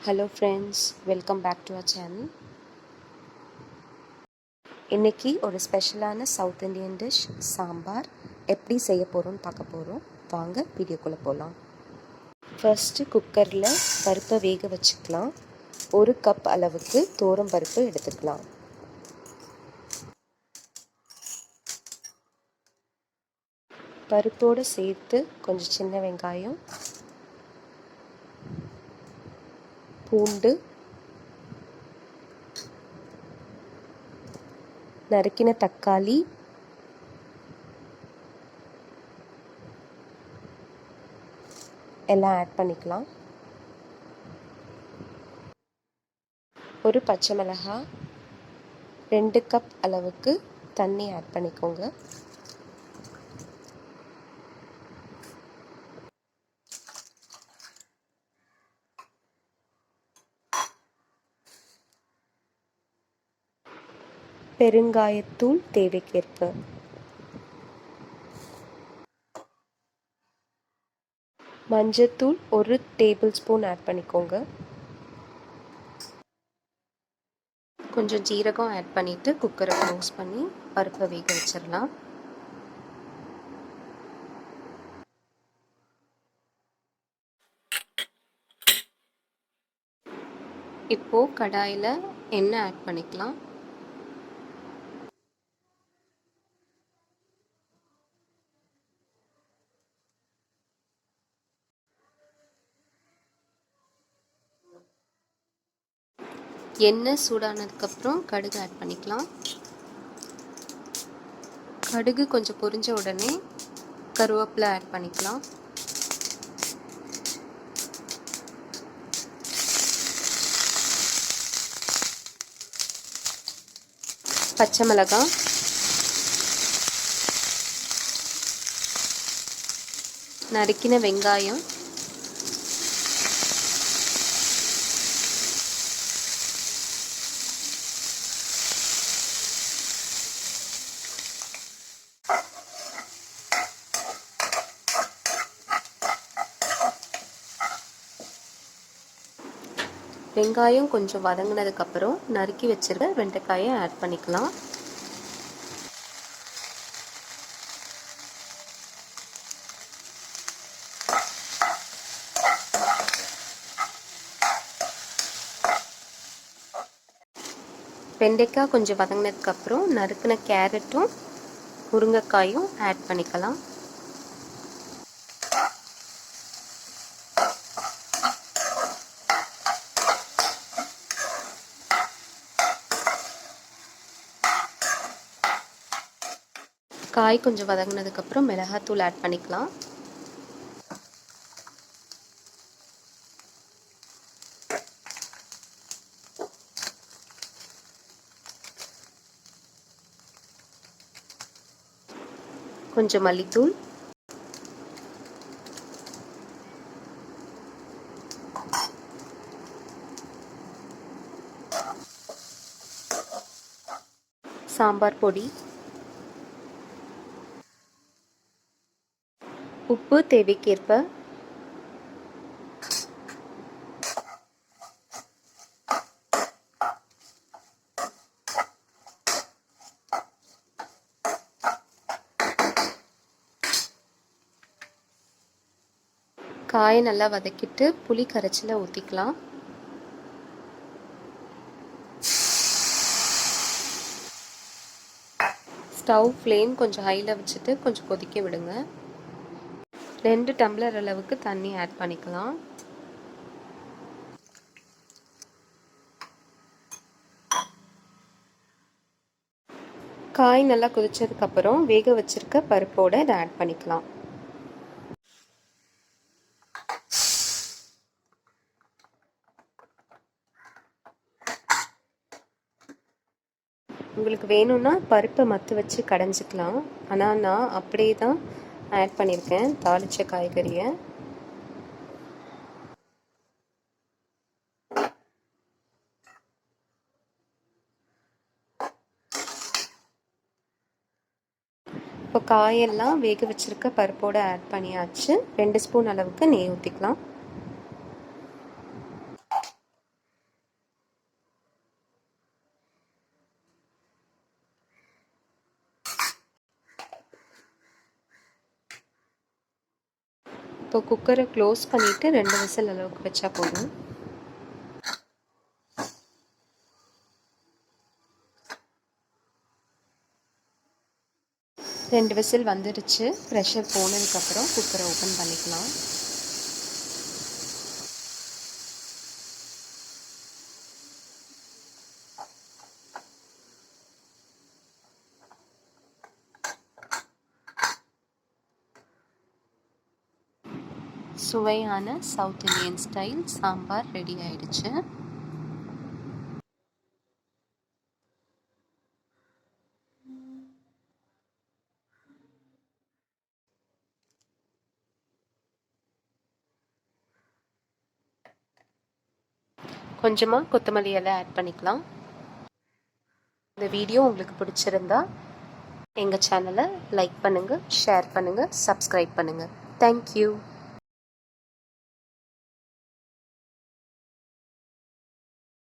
Hello friends, welcome back to our channel. இன்றைக்கி ஒரு ஸ்பெஷலான சவுத் இண்டியன் டிஷ் சாம்பார் எப்படி செய்ய போகிறோன்னு பார்க்க போகிறோம். வாங்க வீடியோக்குள்ளே போகலாம். ஃபர்ஸ்ட்டு குக்கரில் பருப்பை வேக வச்சுக்கலாம். 1 கப் அளவுக்கு தோரம் பருப்பு எடுத்துக்கலாம். பருப்போடு சேர்த்து கொஞ்சம் சின்ன வெங்காயம், பூண்டு, நறுக்கின தக்காளி, எல்லாம் ஆட் பண்ணிக்கலாம். ஒரு பச்சை மிளகாய், 2 கப் அளவுக்கு தண்ணி ஆட் பண்ணிக்கோங்க. பெருங்காயத்தூள் தேவைக்கேற்ப. மஞ்சத்தூள் 1 டேபிள் ஸ்பூன் ஆட் பண்ணிக்கோங்க. கொஞ்சம் ஜீரகம் ஆட் பண்ணிவிட்டு குக்கரை க்ளோஸ் பண்ணி பருப்பை வேக வச்சிடலாம். இப்போது கடாயில் எண்ணெய் ஆட் பண்ணிக்கலாம். எண்ணெய் சூடானதுக்கப்புறம் கடுகு ஆட் பண்ணிக்கலாம். கடுகு கொஞ்சம் பொரிஞ்ச உடனே கருவேப்பிலை ஆட் பண்ணிக்கலாம். பச்சை மிளகாய், நறுக்கின வெங்காயம், வெங்காயம் கொஞ்சம் வதங்கினதுக்கப்புறம் நறுக்கி வச்சிருக்க வெண்டைக்காயை ஆட் பண்ணிக்கலாம். வெண்டைக்காய் கொஞ்சம் வதங்கினதுக்கப்புறம் நறுக்கின கேரட்டும் முருங்கைக்காயும் ஆட் பண்ணிக்கலாம். காய் கொஞ்சம் வதங்கினதுக்கப்புறம் மிளகாத்தூள் ஆட் பண்ணிக்கலாம். கொஞ்சம் மல்லித்தூள், சாம்பார் பொடி, உப்பு தேவைக்கேற்ப, காயை நல்லா வதக்கிட்டு புளி கரைச்சலை ஊற்றிக்கலாம். ஸ்டவ் ஃப்ளேம் கொஞ்சம் ஹையில் வச்சுட்டு கொஞ்சம் கொதிக்க விடுங்க. 2 டம்ளர் அளவுக்கு தண்ணி ஆட் பண்ணிக்கலாம். காய் நல்லா கொதிச்சதுக்கப்புறம் வேக வச்சிருக்க பருப்போடு இதை ஆட் பண்ணிக்கலாம். உங்களுக்கு வேணும்னா பருப்பை மத்து வச்சு கடைஞ்சிக்கலாம். ஆனால் நான் அப்படியே தான் ஆட் பண்ணியிருக்கேன் தாளித்த காய்கறியை. இப்போ காயெல்லாம் வேக வச்சுருக்க பருப்போடு ஆட் பண்ணியாச்சு. 2 ஸ்பூன் அளவுக்கு நெய் ஊற்றிக்கலாம். இப்போ குக்கரை க்ளோஸ் பண்ணிவிட்டு 2 விசில் அளவுக்கு வச்சா போதும். ரெண்டு விசில் வந்துடுச்சு. ப்ரெஷர் போனதுக்கப்புறம் குக்கரை ஓப்பன் பண்ணிக்கலாம். சுவையான south Indian style sambar ready ஆயிடுச்சு. கொஞ்சமாக கொத்தமல்லி இலை ஆட் பண்ணிக்கலாம். இந்த வீடியோ உங்களுக்கு பிடிச்சிருந்தா எங்கள் சேனலை லைக் பண்ணுங்கள், ஷேர் பண்ணுங்கள், சப்ஸ்கிரைப் பண்ணுங்கள். தேங்க்யூ.